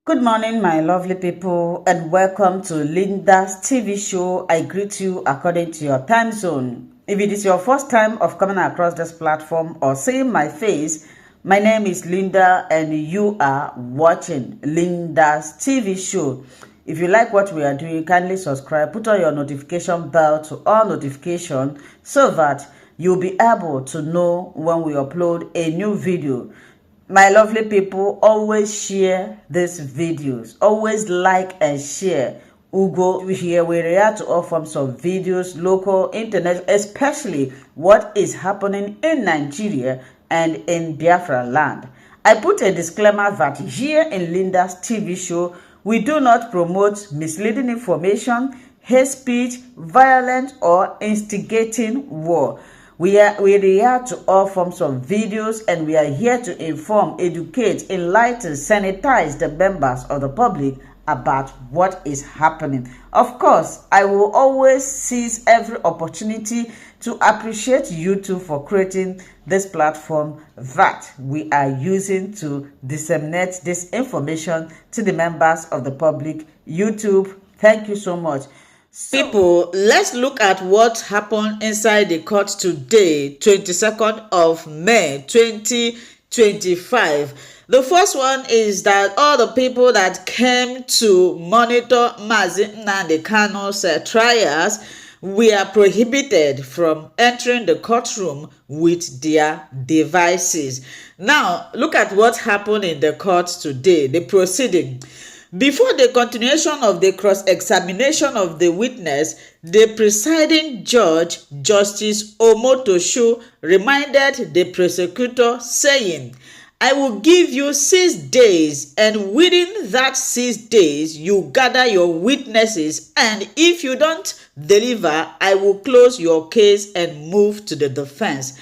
Good morning, my lovely people, and welcome to Linda's TV show. I greet you according to your time zone. If it is your first time of coming across this platform or seeing my face, my name is Linda and you are watching Linda's TV show. If you like what we are doing, kindly subscribe, put on your notification bell to all notification so that you'll be able to know when we upload a new video. My lovely people, always share these videos. Always like and share. Ugo here, we react to all forms of videos, local, internet, especially what is happening in Nigeria and in Biafran land. I put a disclaimer that here in Linda's TV show, we do not promote misleading information, hate speech, violent or instigating war. We react to all forms of videos and we are here to inform, educate, enlighten, sanitize the members of the public about what is happening. Of course, I will always seize every opportunity to appreciate YouTube for creating this platform that we are using to disseminate this information to the members of the public. YouTube, thank you so much. People, let's look at what happened inside the court today, 22nd of May 2025. The first one is that all the people that came to monitor Nnamdi Kanu'S trials were prohibited from entering the courtroom with their devices. Now, look at what happened in the court today, the proceeding. Before the continuation of the cross-examination of the witness, the presiding judge, Justice Omotosho, reminded the prosecutor, saying, "I will give you 6 days, and within that 6 days, you gather your witnesses, and if you don't deliver, I will close your case and move to the defense."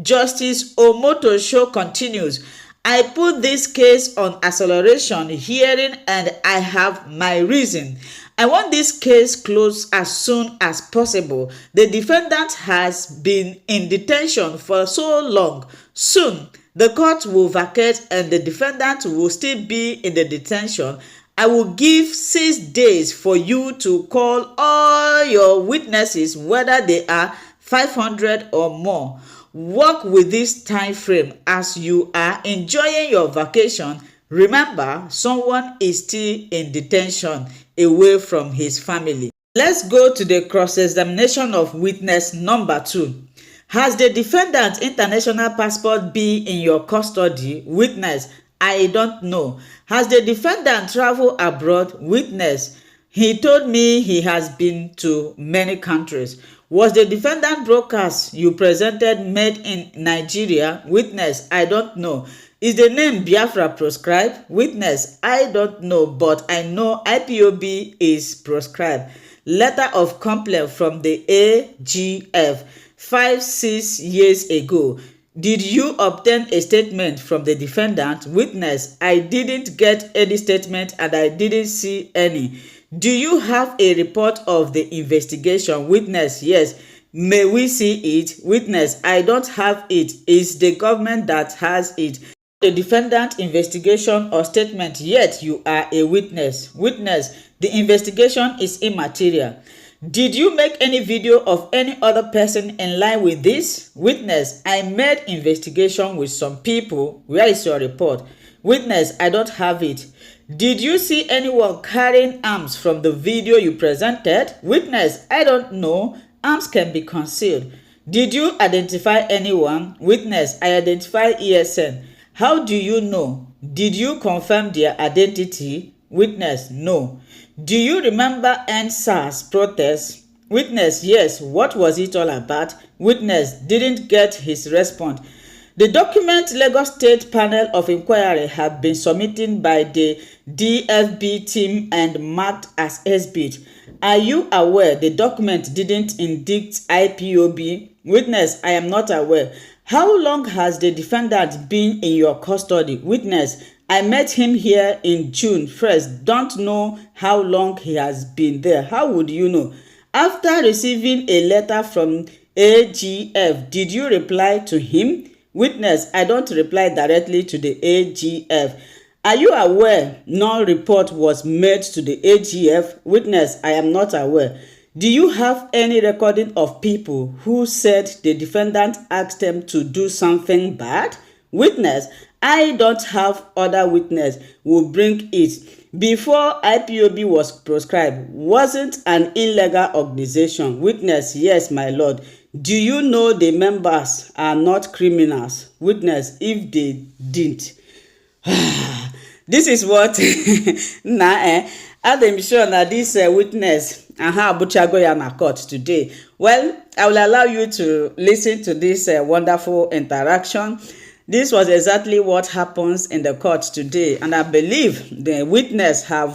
Justice Omotosho continues, "I put this case on acceleration hearing and I have my reason. I want this case closed as soon as possible. The defendant has been in detention for so long. Soon, the court will vacate and the defendant will still be in the detention. I will give 6 days for you to call all your witnesses, whether they are 500 or more. Work with this time frame as you are enjoying your vacation. Remember, someone is still in detention away from his family." Let's go to the cross-examination of witness number 2. Has the defendant's international passport been in your custody? Witness: "I don't know." Has the defendant traveled abroad? Witness: "He told me he has been to many countries." Was the defendant broadcast you presented made in Nigeria? Witness: "I don't know." Is the name Biafra proscribed? Witness: "I don't know, but I know IPOB is proscribed. Letter of complaint from the AGF 5-6 years ago. Did you obtain a statement from the defendant? Witness: "I didn't get any statement and I didn't see any." Do you have a report of the investigation? Witness: "Yes." May we see it? Witness: "I don't have it. It's the government that has it." The defendant investigation or statement, yet you are a witness. Witness: "The investigation is immaterial." Did you make any video of any other person in line with this? Witness: "I made investigation with some people. Where is your report?" Witness: "I don't have it." Did you see anyone carrying arms from the video you presented? Witness: "I don't know. Arms can be concealed." Did you identify anyone? Witness: "I identified ESN. How do you know? Did you confirm their identity? Witness: "No." Do you remember NSAS protest? Witness: "Yes." What was it all about? Witness didn't get his response. The document Lagos State Panel of Inquiry have been submitted by the DFB team and marked as exhibit. Are you aware the document didn't indict IPOB? Witness: "I am not aware." How long has the defendant been in your custody? Witness: "I met him here in June 1st. Don't know how long he has been there." How would you know? After receiving a letter from AGF, did you reply to him? Witness: "I don't reply directly to the AGF. Are you aware no report was made to the AGF? Witness, I am not aware. Do you have any recording of people who said the defendant asked them to do something bad? Witness, I don't have other witness will bring it. Before IPOB was proscribed, wasn't an illegal organization. Witness, yes, my lord. Do you know the members are not criminals? Witness, if they didn't. This is what I'm sure that this witness Buchagoya na court today. Well, I will allow you to listen to this wonderful interaction. This was exactly what happens in the court today, and I believe the witness have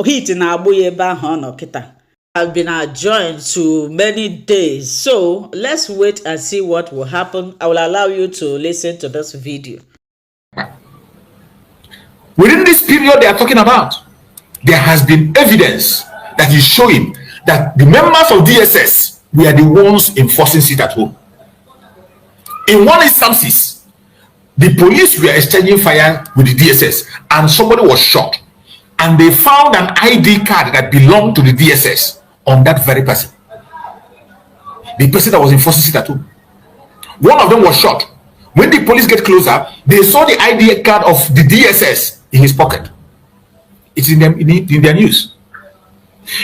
hit in Abuyeba Honokita. Have been adjourned to many days, so let's wait and see what will happen. I will allow you to listen to this video. Within this period they are talking about, there has been evidence that is showing that the members of DSS were the ones enforcing sit at home. In one instance, the police were exchanging fire with the DSS and somebody was shot, and they found an ID card that belonged to the DSS on that very person. The person that was enforcing sit at home. One of them was shot. When the police get closer, they saw the ID card of the DSS in his pocket. It's in their news.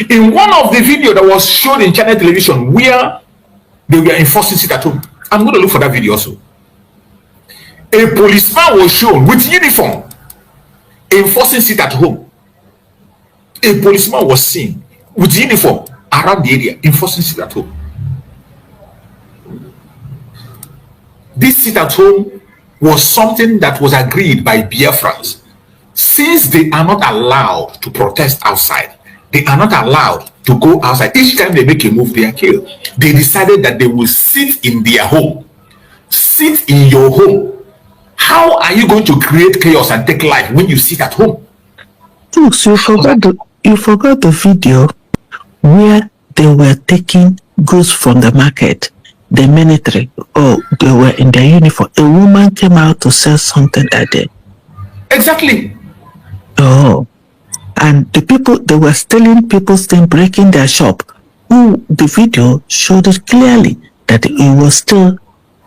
In one of the video that was shown in channel television where they were enforcing sit at home, I'm going to look for that video also. A policeman was shown with uniform enforcing sit at home. A policeman was seen with uniform around the area enforcing sit at home. This sit at home was something that was agreed by Biafrans. Since they are not allowed to protest outside, they are not allowed to go outside. Each time they make a move, they are killed. They decided that they will sit in their home. Sit in your home. How are you going to create chaos and take life when you sit at home? Thanks, you forgot the video where they were taking goods from the market. The military, they were in their uniform. A woman came out to sell something that day. Exactly. Oh, and the people, they were stealing people's things, breaking their shop. The video showed it clearly that it was still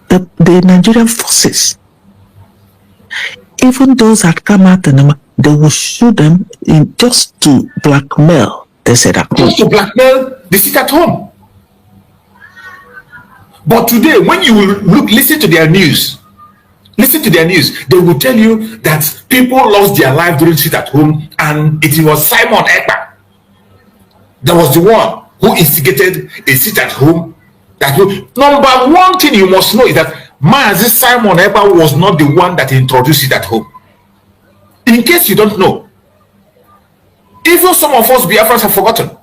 the Nigerian forces. Even those that come out and they will shoot them in just to blackmail. They said that just to blackmail the sit at home. But today, when you listen to their news, they will tell you that people lost their life during sit at home, and it was Simon Ekpa that was the one who instigated a sit at home. Number one thing you must know is that Mazi Simon Ekpa was not the one that introduced it at home. In case you don't know, even some of us Biafrans have forgotten.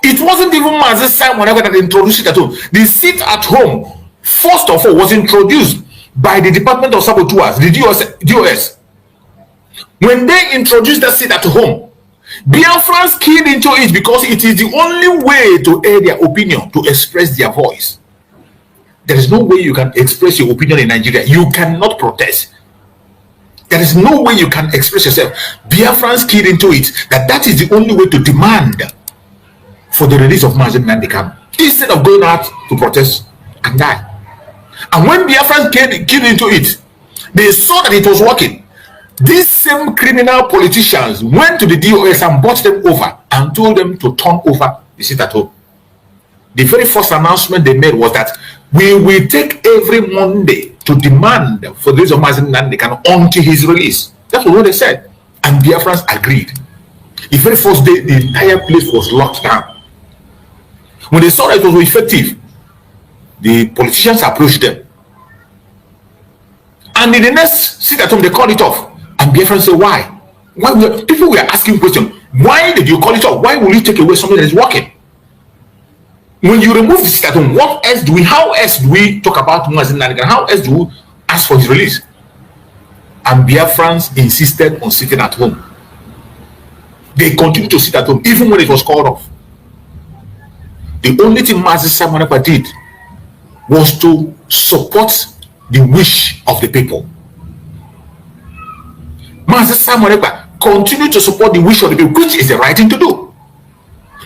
It wasn't even Mazi Simon Ekpa that introduced it at home. The sit at home, first of all, was introduced by the Department of Saboteurs, the DOS. When they introduced that sit at home, Biafrans keyed into it because it is the only way to air their opinion, to express their voice. There is no way you can express your opinion in Nigeria. You cannot protest. There is no way you can express yourself. Biafrans keyed into it that is the only way to demand for the release of Nnamdi Kanu, instead of going out to protest and die. And when Biafrans keyed into it, they saw that it was working. These same criminal politicians went to the DOS and bought them over and told them to turn over the sit at home. The very first announcement they made was that we will take every Monday to demand for the release of Nnamdi Kanu until his release. That's what they said. And Biafrans agreed. The very first day, the entire place was locked down. When they saw that it was effective, the politicians approached them. And in the next sit at home, they called it off. And Biafran said, why? People were asking questions. Why did you call it off? Why will you take away something that is working? When you remove the sit at home, how else do we talk about Nnamdi Kanu? How else do we ask for his release? And Biafrans insisted on sitting at home. They continued to sit at home even when it was called off. The only thing Mazi Simon Ekpa did was to support the wish of the people. Mazi Simon Ekpa continue to support the wish of the people, which is the right thing to do.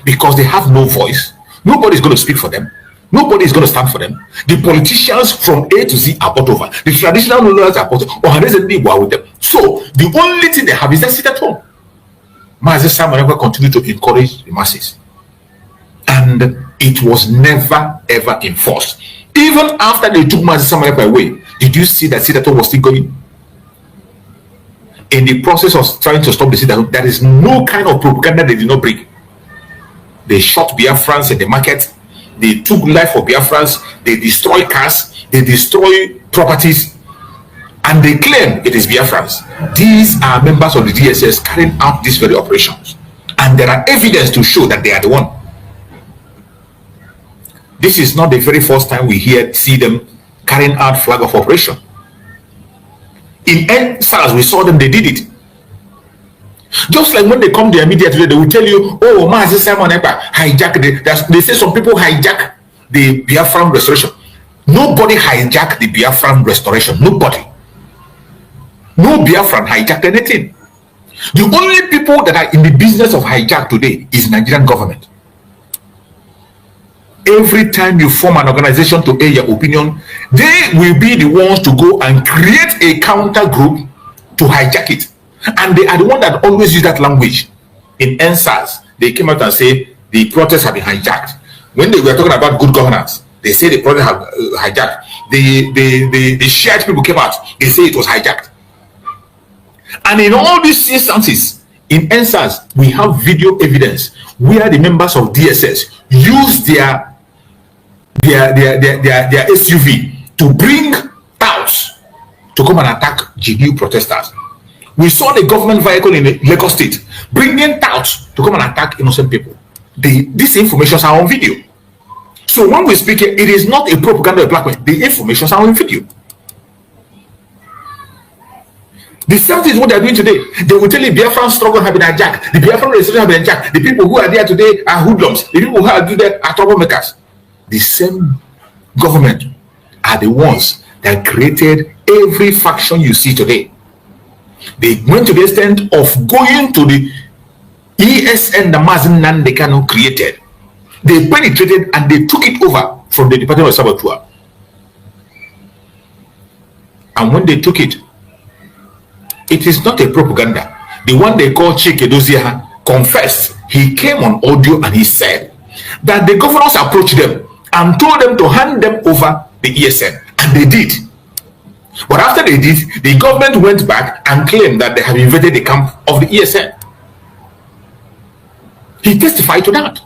Because they have no voice. Nobody is going to speak for them. Nobody is going to stand for them. The politicians from A to Z are bought over. The traditional rulers are bought over. Or with them. So the only thing they have is that sit at home. Mazi Simon Ekpa continued to encourage the masses. And it was never ever enforced. Even after they took Mazi Simon Ekpa away, did you see that sit at home was still going? In the process of trying to stop the sit at home, there is no kind of propaganda they did not bring. They shot Biafrans in the market. They took life of Biafrans. They destroy cars. They destroy properties. And they claim it is Biafrans. These are members of the DSS carrying out these very operations. And there are evidence to show that they are the one. This is not the very first time we see them carrying out flag of operation. In SARS, we saw them, they did it. Just like when they come to the media today, they will tell you, oh, Mazi Simon Ekpa hijacked they say some people hijack the Biafran restoration. Nobody hijacked the Biafran restoration. Nobody. No Biafran hijacked anything. The only people that are in the business of hijack today is Nigerian government. Every time you form an organization to air your opinion, they will be the ones to go and create a counter group to hijack it. And they are the one that always use that language. In NSAS, they came out and say the protests have been hijacked. When they were talking about good governance, they say the protest have hijacked. The shared people came out, they say it was hijacked. And in all these instances, in NSAS, we have video evidence where the members of DSS use their SUV to bring touts to come and attack GNU protesters. We saw the government vehicle in Lagos State bringing touts to come and attack innocent people. These informations are on video. So when we speak, it is not a propaganda of blackmail. The informations are on video. The same thing is what they are doing today. They will tell you Biafran struggle have been hijacked. The Biafran restoration have been hijacked. The people who are there today are hoodlums. The people who are there are troublemakers. The same government are the ones that created every faction you see today. They went to the extent of going to the ESN that Nnamdi Kanu created. They penetrated and they took it over from the Department of Saboteur. And when they took it, it is not a propaganda. The one they call Chike Dozia confessed. He came on audio and he said that the governors approached them and told them to hand them over the ESN. And they did. But after they did, the government went back and claimed that they have invaded the camp of the ESN. He testified to that.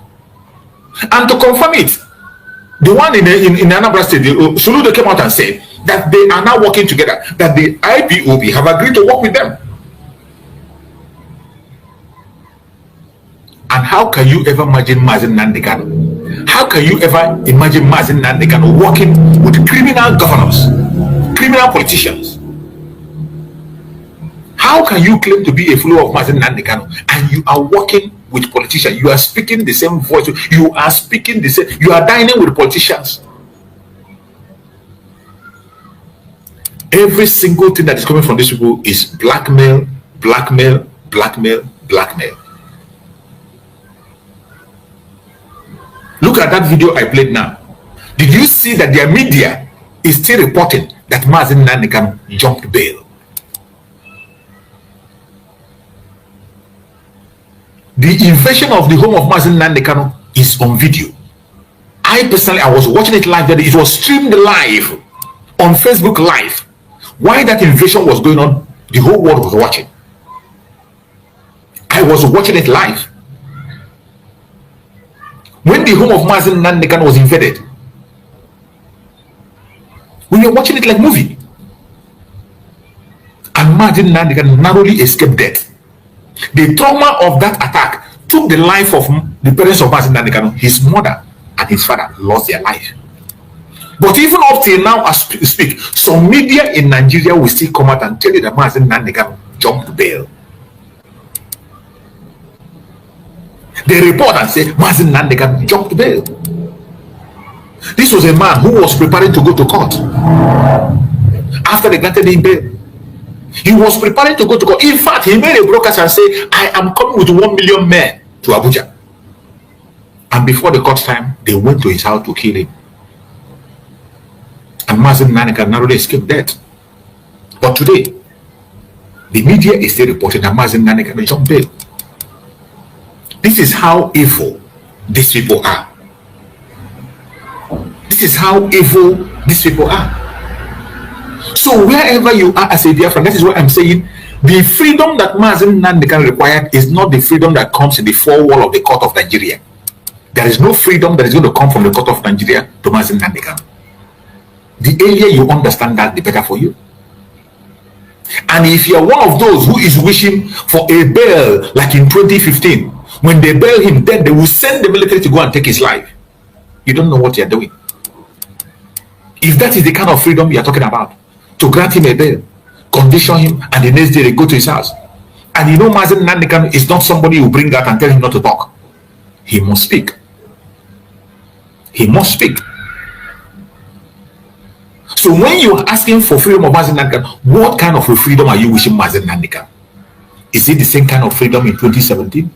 And to confirm it, the one in Anambra State, Soludo came out and said that they are now working together, that the IPOB have agreed to work with them. And how can you ever imagine Nnamdi Kanu? How can you ever imagine Nnamdi Kanu working with criminal governors, criminal politicians? How can you claim to be a follower of Nnamdi Kanu and you are working with politicians? You are speaking the same voice. You are speaking the same. You are dining with politicians. Every single thing that is coming from these people is blackmail, blackmail, blackmail, blackmail. Look at that video I played now. Did you see that their media is still reporting that Nnamdi Kanu jumped bail? The invasion of the home of Nnamdi Kanu is on video. I personally, I was watching it live. It was streamed live on Facebook Live. While that invasion was going on, the whole world was watching. I was watching it live. When the home of Nnamdi Kanu was invaded, we were watching it like a movie. And Nnamdi Kanu narrowly escaped death. The trauma of that attack took the life of the parents of Nnamdi Kanu. His mother and his father lost their life. But even up till now, as we speak, some media in Nigeria will still come out and tell you that Nnamdi Kanu jumped bail. They report and say Nnamdi Kanu jumped bail. This was a man who was preparing to go to court. After they granted him bail, He was preparing to go to court. In fact, he made a broadcast and say, I am coming with 1 million men to Abuja. And before the court time, they went to his house to kill him. And Mazi Nnamdi Kanu narrowly escaped death. But today, the media is still reporting that Mazi Nnamdi Kanu jumped bail. This is how evil these people are. This is how evil these people are. So wherever you are as a Biafran, that is what I'm saying. The freedom that Mazi Nnamdi Kanu required is not the freedom that comes in the four wall of the court of Nigeria. There is no freedom that is going to come from the court of Nigeria to Mazi Nnamdi Kanu. The earlier you understand that, the better for you. And if you are one of those who is wishing for a bail like in 2015, when they bail him, then they will send the military to go and take his life. You don't know what you are doing. If that is the kind of freedom you are talking about, to grant him a bail, condition him, and the next day they go to his house. And you know Mazi Nnamdi Kanu is not somebody you bring out and tell him not to talk. He must speak. He must speak. So when you are asking for freedom of Mazi Nnamdi Kanu, what kind of a freedom are you wishing Mazi Nnamdi Kanu? Is it the same kind of freedom in 2017?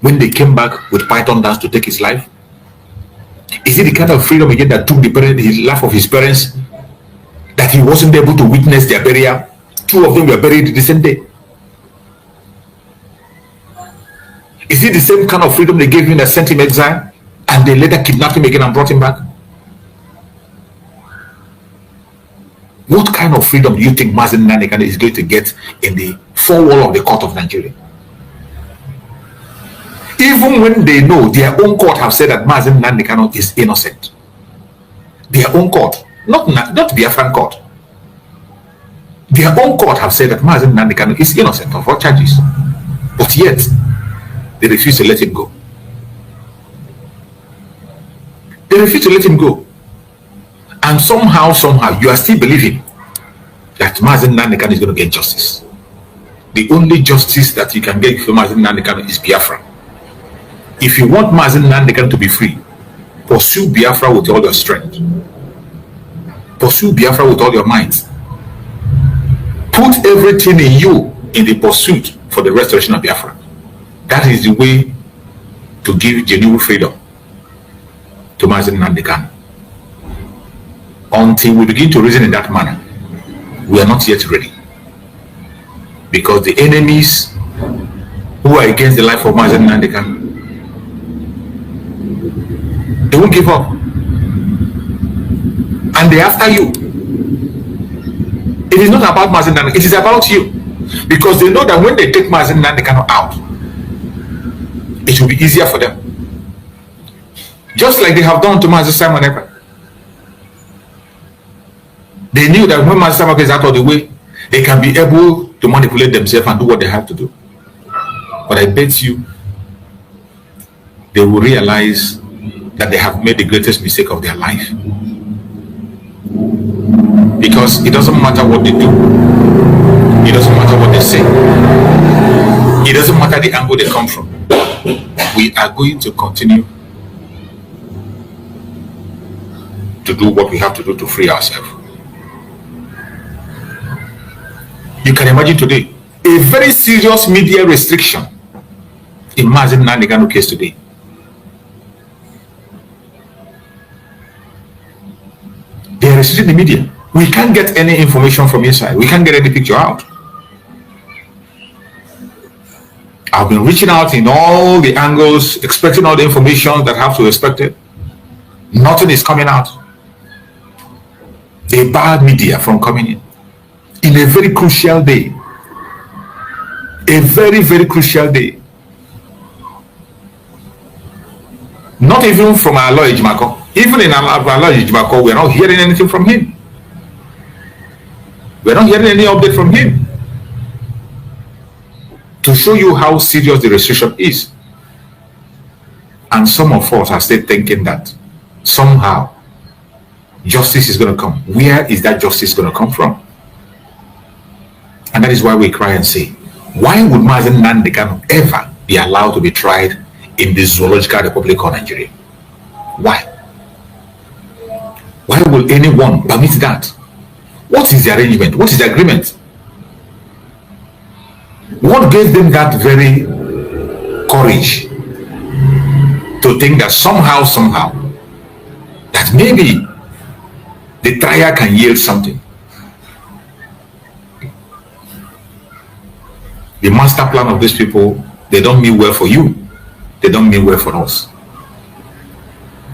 When they came back with python dance to take his life? Is it the kind of freedom again that took the life of his parents, that he wasn't able to witness their burial? 2 of them were buried the same day. Is it the same kind of freedom they gave him that sent him exile and they later kidnapped him again and brought him back? What kind of freedom do you think Mazi Nnamdi Kanu is going to get in the four wall of the court of Nigeria? Even when they know their own court have said that Mazi Nnamdi Kanu is innocent. Their own court, not Biafran court. Their own court have said that Mazi Nnamdi Kanu is innocent of all charges. But yet, they refuse to let him go. They refuse to let him go. And somehow, you are still believing that Mazi Nnamdi Kanu is going to get justice. The only justice that you can get for Mazi Nnamdi Kanu is Biafra. If you want Mazi Nnamdi Kanu to be free, pursue Biafra with all your strength. Pursue Biafra with all your might. Put everything in you in the pursuit for the restoration of Biafra. That is the way to give genuine freedom to Mazi Nnamdi Kanu. Until we begin to reason in that manner, we are not yet ready. Because the enemies who are against the life of Mazi Nnamdi Kanu, they won't give up. And they're after you. It is not about Mazi Nnamdi Kanu, it is about you. Because they know that when they take Mazi Nnamdi Kanu out, it will be easier for them. Just like they have done to Mazi Simon Ekpa. They knew that when Mazi Simon Ekpa is out of the way, they can be able to manipulate themselves and do what they have to do. But I bet you, they will realize that they have made the greatest mistake of their life. Because it doesn't matter what they do. It doesn't matter what they say. It doesn't matter the angle they come from. We are going to continue to do what we have to do to free ourselves. You can imagine today, a very serious media restriction in Mazi Nnamdi Kanu case today. They are restricting the media. We can't get any information from inside. We can't get any picture out. I've been reaching out in all the angles, expecting all the information that have to be expected. Nothing is coming out. They barred media from coming in a very crucial day. A very, very crucial day. Not even from our lawyer Jimako. Even in our lawyer Jimako, we're not hearing anything from him. We're not hearing any update from him. To show you how serious the restriction is. And some of us are still thinking that somehow justice is going to come. Where is that justice going to come from? And that is why we cry and say, why would Mazi Nnamdi Kanu ever be allowed to be tried in the Zoological Republic of Nigeria? Why? Why will anyone permit that? What is the arrangement? What is the agreement? What gave them that very courage to think that somehow, that maybe the trial can yield something? The master plan of these people, they don't mean well for you. They don't mean well for us.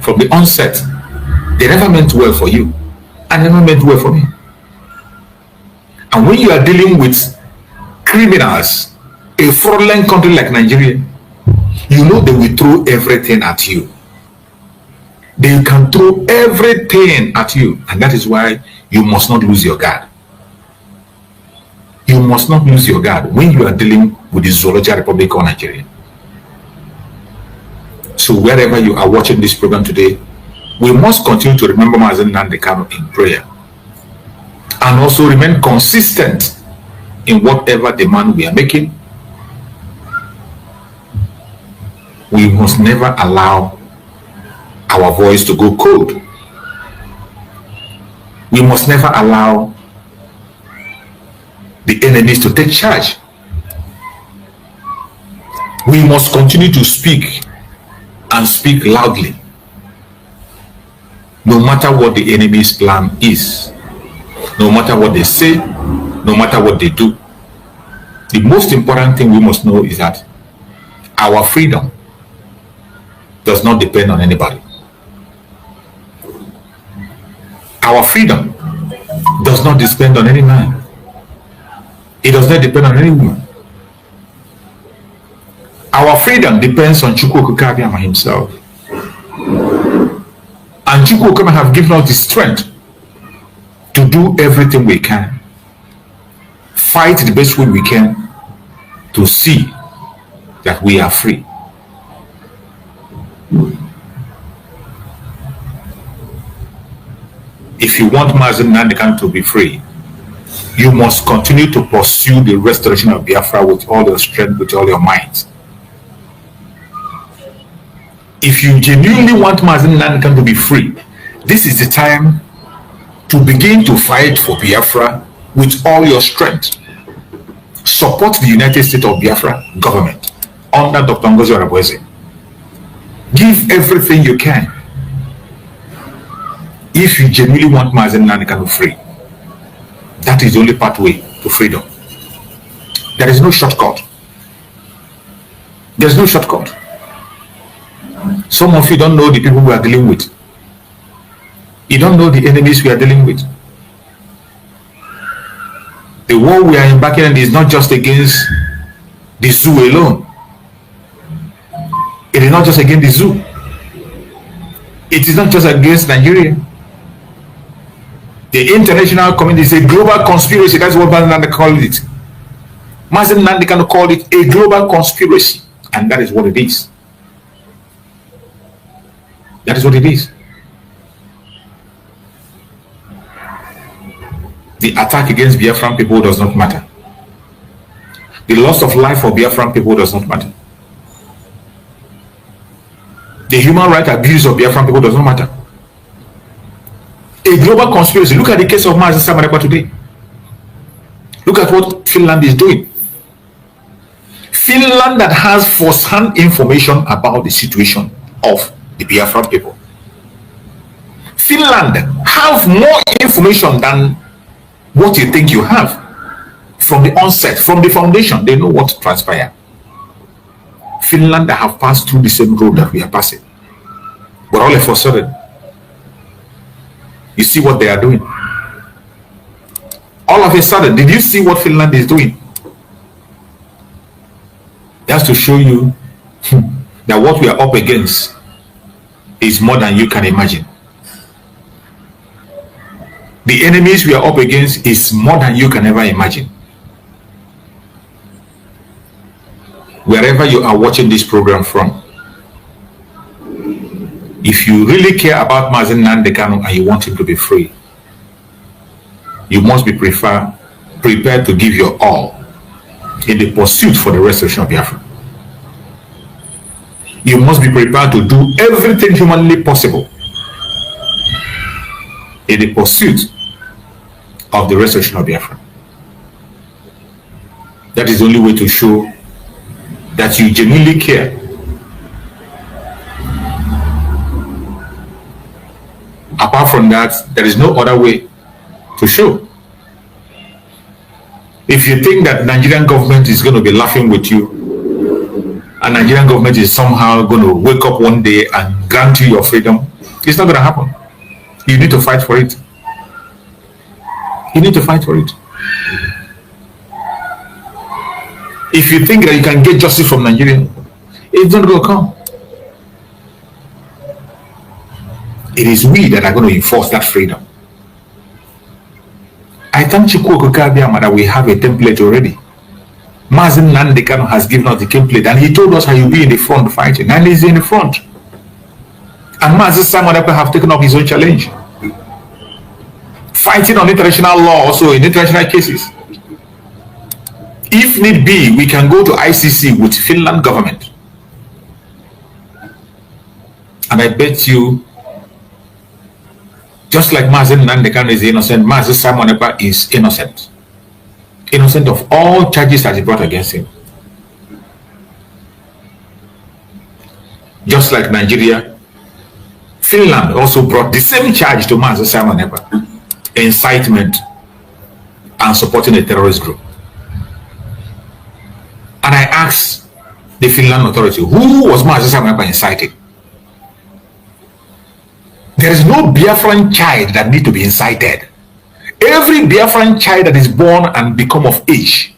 From the onset, they never meant well for you and never meant well for me. And when you are dealing with criminals, a fraudulent country like Nigeria, you know they will throw everything at you. They can throw everything at you, and that is why you must not lose your guard. You must not lose your guard when you are dealing with the Zoological Republic of Nigeria. So wherever you are watching this program today, we must continue to remember Mazen Nnamdi Kanu in prayer, and also remain consistent in whatever demand we are making. We must never allow our voice to go cold. We must never allow the enemies to take charge. We must continue to speak, and speak loudly, no matter what the enemy's plan is, no matter what they say, no matter what they do. The most important thing we must know is that our freedom does not depend on anybody. Our freedom does not depend on any man. It does not depend on any woman. Our freedom depends on Chukwu Okike Abiama himself. And Chukwu Okike have given us the strength to do everything we can. Fight the best way we can to see that we are free. If you want Mazen Nnamdi Kanu to be free, you must continue to pursue the restoration of Biafra with all your strength, with all your might. If you genuinely want Mazen Nnamdi Kanu to be free, this is the time to begin to fight for Biafra with all your strength. Support the United States of Biafra government under Dr. Ngozi Oreboweze. Give everything you can if you genuinely want Mazen Nnamdi Kanu free. That is the only pathway to freedom. There is no shortcut. There's no shortcut. Some of you don't know the people we are dealing with. You don't know the enemies we are dealing with. The war we are embarking on is not just against the zoo alone. It is not just against the zoo. It is not just against Nigeria. The international community is a global conspiracy. That's what Mazen Nnamdi called it. Mazen Nnamdi Kanu called it a global conspiracy. And that is what it is. That is what it is. The attack against Biafran people does not matter. The loss of life for Biafran people does not matter. The human rights abuse of Biafran people does not matter. A global conspiracy. Look at the case of Mazen Samarepa today. Look at what Finland is doing. Finland that has first-hand information about the situation of the Biafran people. Finland have more information than what you think you have. From the onset, from the foundation, they know what transpired. Finland that have passed through the same road that we are passing. But all of a sudden, you see what they are doing. All of a sudden, did you see what Finland is doing? That's to show you that what we are up against is more than you can imagine. The enemies we are up against is more than you can ever imagine. Wherever you are watching this program from, if you really care about Mazen Nnamdi Kanu and you want him to be free, you must be prepared to give your all in the pursuit for the restoration of Biafra. You must be prepared to do everything humanly possible in the pursuit of the restoration of Biafra. That is the only way to show that you genuinely care. Apart from that, there is no other way to show. If you think that Nigerian government is going to be laughing with you, and Nigerian government is somehow going to wake up one day and grant you your freedom, it's not going to happen. You need to fight for it. You need to fight for it. If you think that you can get justice from Nigeria, it's not going to come. It is we that are going to enforce that freedom. I thank Chukwu that we have a template already. Nnamdi Kanu'S has given us the template, and he told us how he'll be in the front fighting, and he's in the front. And Mazi Simon have taken up his own challenge, fighting on international law, also in international cases. If need be, we can go to ICC with Finland government, and I bet you, just like Nnamdi Kanu'S is innocent, Mazi Simon is innocent of all charges that he brought against him. Just like Nigeria, Finland also brought the same charge to Mazi Simon, incitement and supporting a terrorist group. And I asked the Finland authority, who was Mazi Simon inciting? There is no Biafran child that need to be incited. Every Biafran child that is born and become of age,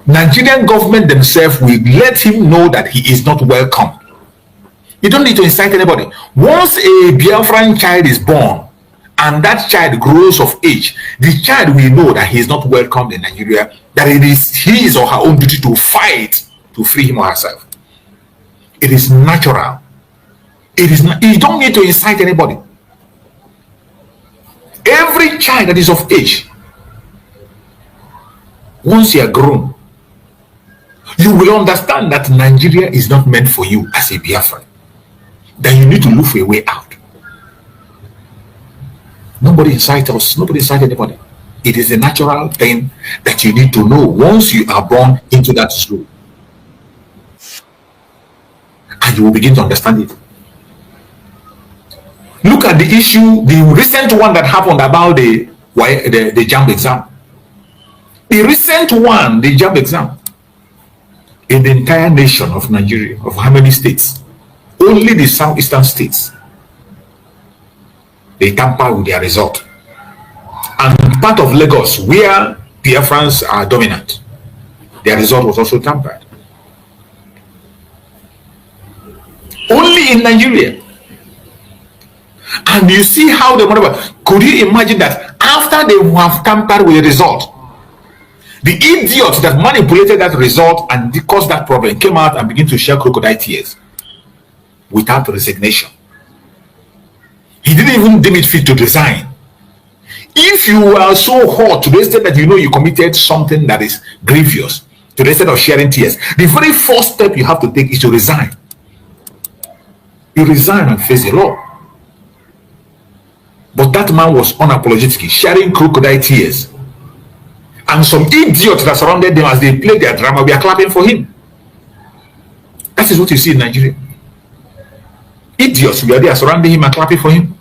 Nigerian government themselves will let him know that he is not welcome. You don't need to incite anybody. Once a Biafran child is born and that child grows of age, the child will know that he is not welcome in Nigeria, that it is his or her own duty to fight to free him or herself. It is natural. It is not, you don't need to incite anybody. Every child that is of age, once you are grown, you will understand that Nigeria is not meant for you as a Biafran. Then you need to look for a way out. Nobody incite us, nobody incite anybody. It is a natural thing that you need to know once you are born into that school. And you will begin to understand it. Look at the issue, the recent one that happened about the JAMB exam. The recent one, the JAMB exam, in the entire nation of Nigeria, of how many states? Only the southeastern states, they tamper with their result. And part of Lagos, where Biafrans are dominant, their result was also tampered. Only in Nigeria. And you see how they whatever. Could you imagine that after they have tampered with the result, the idiot that manipulated that result and caused that problem came out and began to shed crocodile tears without resignation? He didn't even deem it fit to resign. If you are so hot to the extent that you know you committed something that is grievous, to the extent of shedding tears, the very first step you have to take is to resign. You resign and face the law. But that man was unapologetic, shedding crocodile tears. And some idiots that surrounded them as they played their drama, we are clapping for him. That is what you see in Nigeria. Idiots, we are there surrounding him and clapping for him.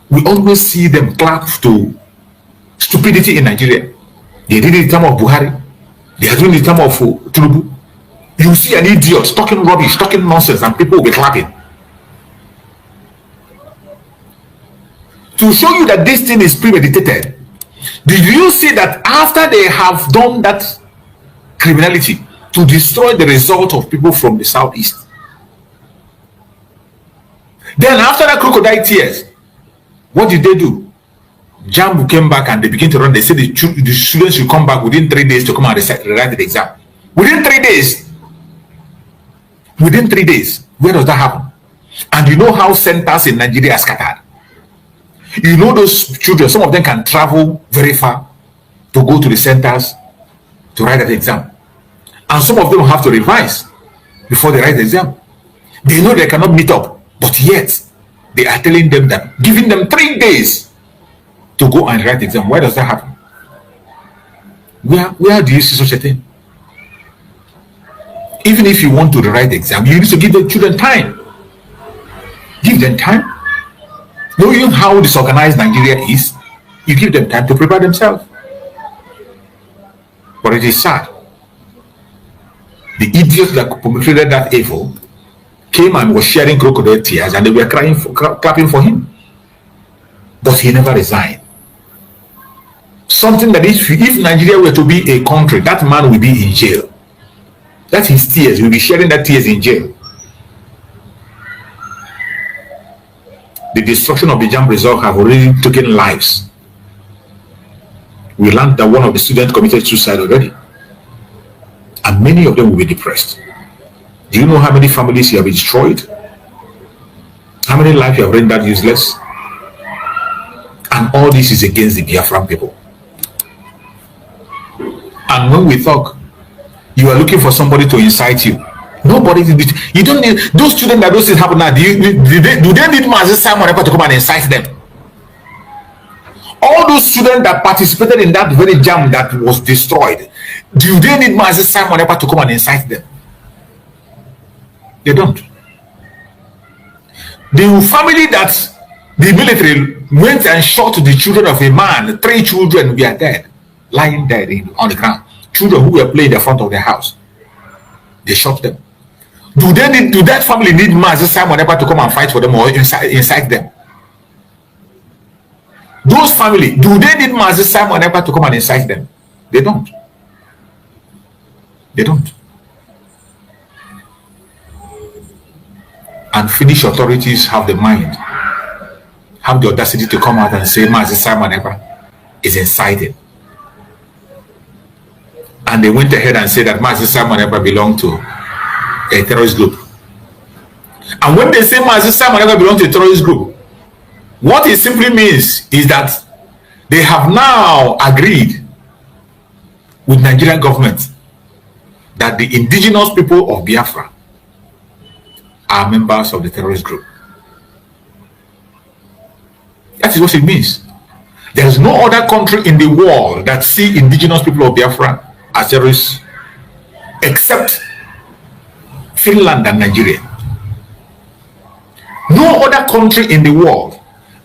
We always see them clap to stupidity in Nigeria. They did it in the time of Buhari. They are doing it in the time of Tinubu. You see an idiot talking rubbish, talking nonsense, and people will be clapping. To show you that this thing is premeditated, did you see that after they have done that criminality to destroy the result of people from the southeast, then after that crocodile tears, what did they do? JAMB came back and they began to run. They said the students should come back within 3 days to come and write the exam. Within 3 days. Within 3 days. Where does that happen? And you know how centers in Nigeria are scattered. You know those children, some of them can travel very far to go to the centers to write that exam. And some of them have to revise before they write the exam. They know they cannot meet up, but yet they are telling them that, giving them 3 days to go and write the exam. Why does that happen? Where do you see such a thing? Even if you want to write the exam, you need to give the children time. Give them time. Knowing how disorganized Nigeria is, you give them time to prepare themselves. But it is sad. The idiots that perpetrated that evil came and was shedding crocodile tears, and they were clapping for him. But he never resigned. Something that if Nigeria were to be a country, that man will be in jail. That's his tears. We'll be sharing that tears in jail. The destruction of the JAMB result have already taken lives. We learned that one of the students committed suicide already. And many of them will be depressed. Do you know how many families you have destroyed? How many lives you have rendered useless? And all this is against the Biafran people. And when we talk, you are looking for somebody to incite you. Nobody did it. You don't need those students that those things happen now. Do they need Mazi Simon to come and incite them? All those students that participated in that very JAMB that was destroyed, do they need Mazi Simon to come and incite them? They don't. The family that the military went and shot the children of a man, 3 children were dead, lying dead on the ground. Children who were playing in the front of their house. They shot them. Do that family need Mazi Simon to come and fight for them or incite them? Those family, do they need Mazi Simon to come and incite them? They don't. They don't. And Finnish authorities have the mind, have the audacity to come out and say Mazi Simon is incited. And they went ahead and said that Mazi Simon belonged to a terrorist group. And when they say Mazi Simon belongs to a terrorist group, what it simply means is that they have now agreed with Nigerian government that the indigenous people of Biafra are members of the terrorist group. That is what it means. There is no other country in the world that see indigenous people of Biafra as terrorists except Finland and Nigeria. No other country in the world,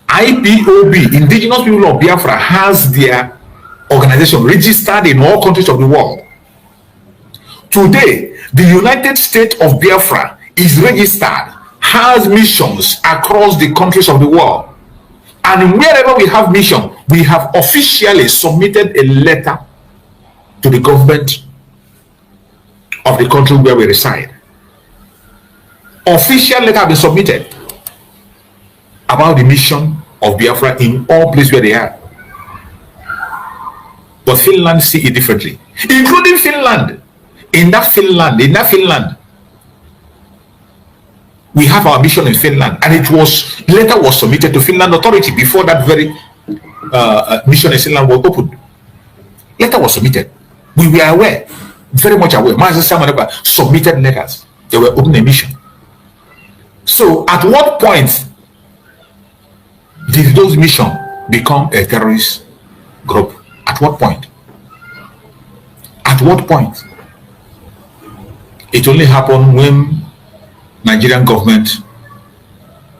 IPOB, indigenous people of Biafra, has their organization registered in all countries of the world. Today, the United States of Biafra is registered, has missions across the countries of the world. And wherever we have mission, we have officially submitted a letter to the government of the country where we reside. Official letter have been submitted about the mission of Biafra in all places where they are. But Finland see it differently, including Finland. In that Finland, we have our mission in Finland, and letter was submitted to Finland authority before that very mission in Finland was opened. Letter was submitted. We were aware, very much aware. Mazi Simon submitted letters. They were opening a mission. So at what point did those missions become a terrorist group? At what point? At what point? It only happened when Nigerian government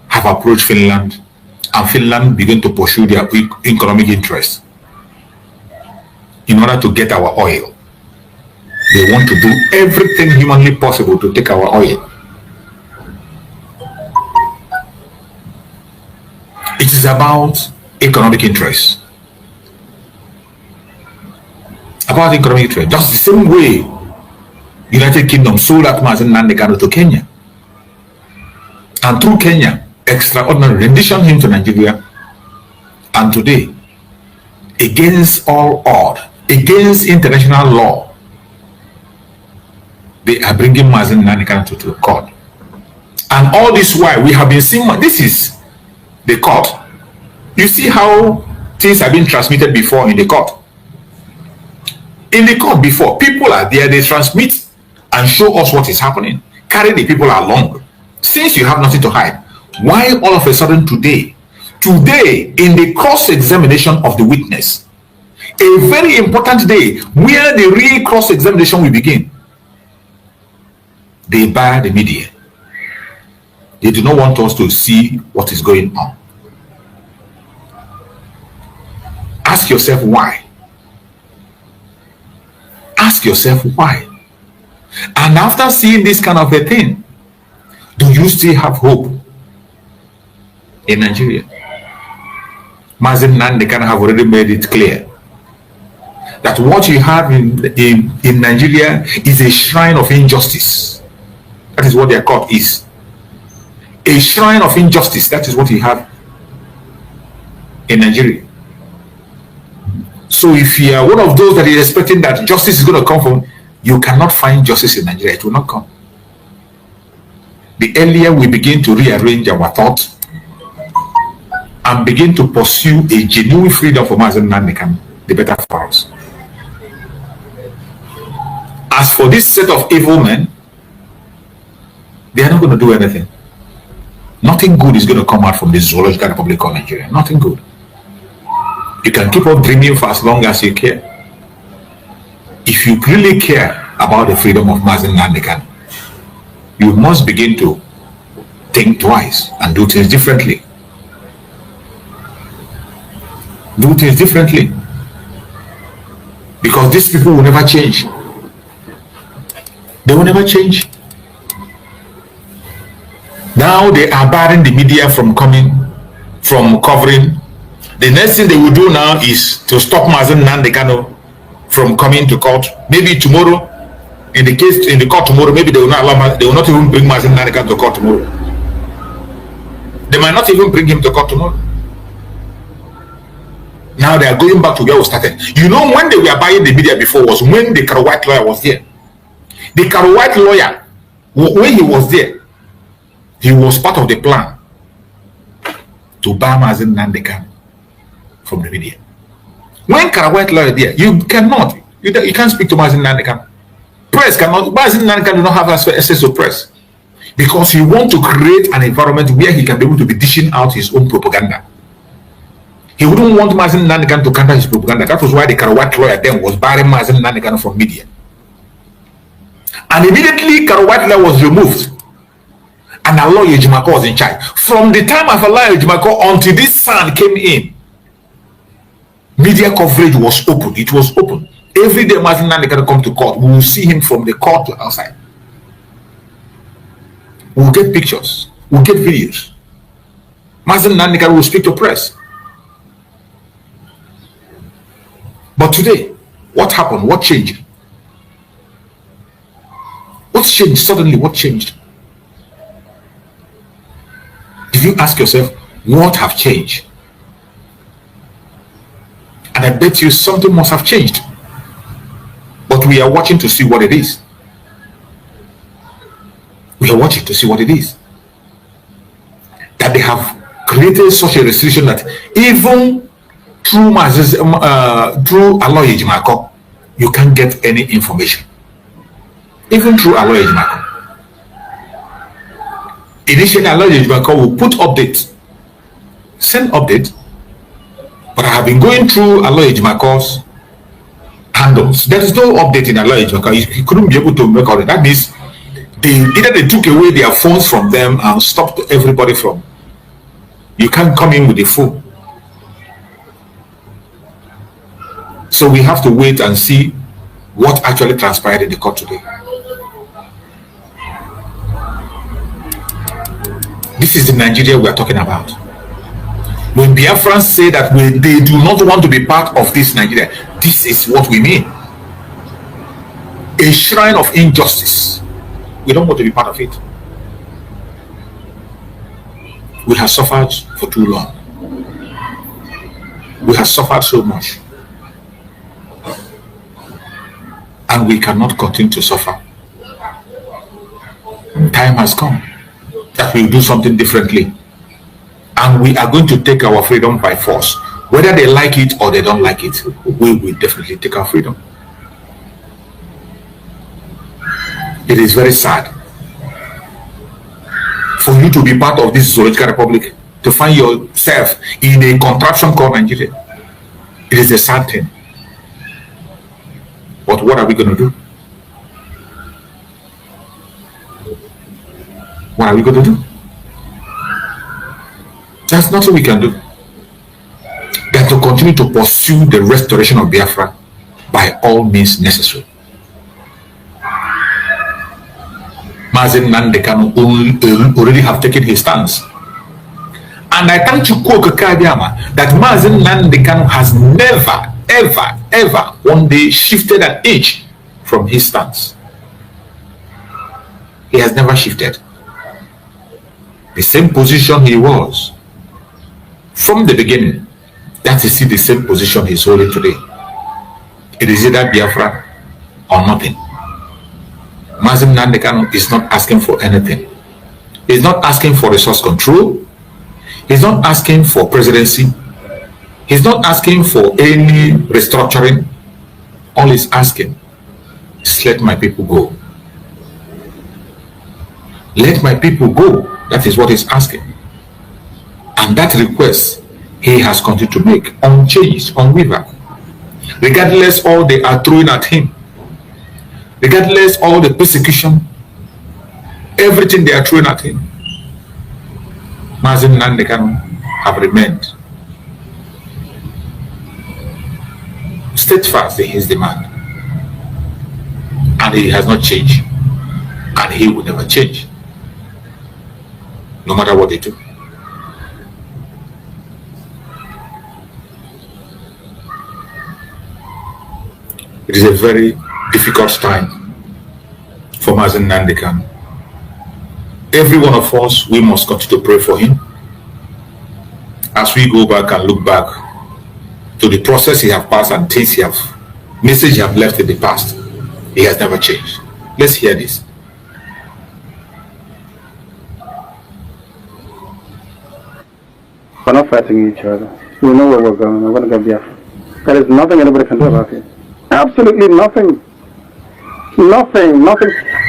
have approached Finland, and Finland began to pursue their economic interests in order to get our oil. They want to do everything humanly possible to take our oil. It is about economic interests. About economic interest. Just the same way United Kingdom sold out Nnamdi Kanu'S to Kenya. And through Kenya, extraordinary rendition him to Nigeria. And today, against all odds, against international law, they are bringing Nnamdi Kanu'S to court. And all this while, we have been seeing, this is the court. You see how things have been transmitted before in the court. In the court before, people are there, they transmit and show us what is happening. Carry the people along. Since you have nothing to hide, why all of a sudden today, in the cross-examination of the witness, A very important day where the real cross-examination will begin. They bar the media. They do not want us to see what is going on. Ask yourself why. Ask yourself why. And after seeing this kind of a thing, do you still have hope in Nigeria? Mazen Nnamdi Kanu have already made it clear that what you have in Nigeria is a shrine of injustice. That is what their court is. A shrine of injustice. That is what you have in Nigeria. So if you are one of those that is expecting that justice is going to come from, you cannot find justice in Nigeria. It will not come. The earlier we begin to rearrange our thoughts and begin to pursue a genuine freedom for Mazen Nnamdi Kanu, the better for us. As for this set of evil men, they are not going to do anything. Nothing good is going to come out from the Zoological Republic of Nigeria. Nothing good. You can keep on dreaming for as long as you care. If you really care about the freedom of Mazen Nnamdi Kanu, you must begin to think twice and do things differently. Do things differently. Because these people will never change. They will never change. Now they are barring the media from covering. The next thing they will do now is to stop Mazen Nnamdi Kanu from coming to court. Maybe tomorrow, in the court tomorrow, maybe they will not even bring Mazen Nnamdi Kanu to court tomorrow. They might not even bring him to court tomorrow. Now they are going back to where we started. You know, when they were buying the media before was when the Karuwite lawyer was there. The Karuwite lawyer, when he was there, he was part of the plan to ban Mazen Nnamdi Kanu from the media. When Karuwite lawyer there, you cannot, you can't speak to Mazen Nnamdi Kanu. Press cannot, Mazen Nnamdi Kanu do not have access to press because he wants to create an environment where he can be able to be dishing out his own propaganda. He wouldn't want Mazen Nnamdi Kanu to counter his propaganda. That was why the Karuwite lawyer then was barring Mazen Nnamdi Kanu from media. And immediately Karuwite lawyer was removed. And Aloy Ejimako was in charge. From the time of Aloy Ejimako until this son came in, media coverage was open. It was open. Every day Mazen Nnamdi Kanu come to court, we will see him from the court to outside. We'll get pictures. We'll get videos. Mazen Nnamdi Kanu will speak to press. But today, what happened? What changed? What changed? Suddenly, what changed? Did you ask yourself, what have changed? And I bet you something must have changed. But we are watching to see what it is. We are watching to see what it is. That they have created such a restriction that even through Aloy Ejimako, you can't get any information. Even through Aloy Ejimako. Initially, Aloy Ejimako will put update, send update, but I have been going through Aloy Ejimako's handles. There is no update in Aloy Ejimako. He couldn't be able to make all that. That means they took away their phones from them and stopped everybody from. You can't come in with a phone. So we have to wait and see what actually transpired in the court today. This is the Nigeria we are talking about. When Biafran say that they do not want to be part of this Nigeria, this is what we mean. A shrine of injustice. We don't want to be part of it. We have suffered for too long. We have suffered so much. And we cannot continue to suffer. Time has come that we will do something differently. And we are going to take our freedom by force. Whether they like it or they don't like it, we will definitely take our freedom. It is very sad for you to be part of this Zoological Republic, to find yourself in a contraption called Nigeria. It is a sad thing. But what are we going to do? What are we going to do? There's nothing we can do than to continue to pursue the restoration of Biafra by all means necessary. Nnamdi Kanu already have taken his stance. And I thank you, that Nnamdi Kanu has never, ever one day shifted an inch from his stance. He has never shifted. The same position he was from the beginning, that is still the same position he's holding today. It is either Biafra or nothing. Nnamdi Kanu is not asking for anything. He's not asking for resource control. He's not asking for presidency. He's not asking for any restructuring. All he's asking is let my people go. Let my people go. That is what he's asking. And that request he has continued to make, unchanged, unwavered. Regardless all they are throwing at him, regardless all the persecution, everything they are throwing at him, Nnamdi Kanu have remained steadfast in his demand. And he has not changed. And he will never change, no matter what they do. It is a very difficult time for Nnamdi Kanu. Every one of us, we must continue to pray for him as we go back and look back to the process he have passed and things message he have left in the past. He has never changed. Let's hear this. We're not fighting each other. We know where we're going. We're going to get Biafra. There is nothing anybody can do about it. Absolutely nothing. Nothing.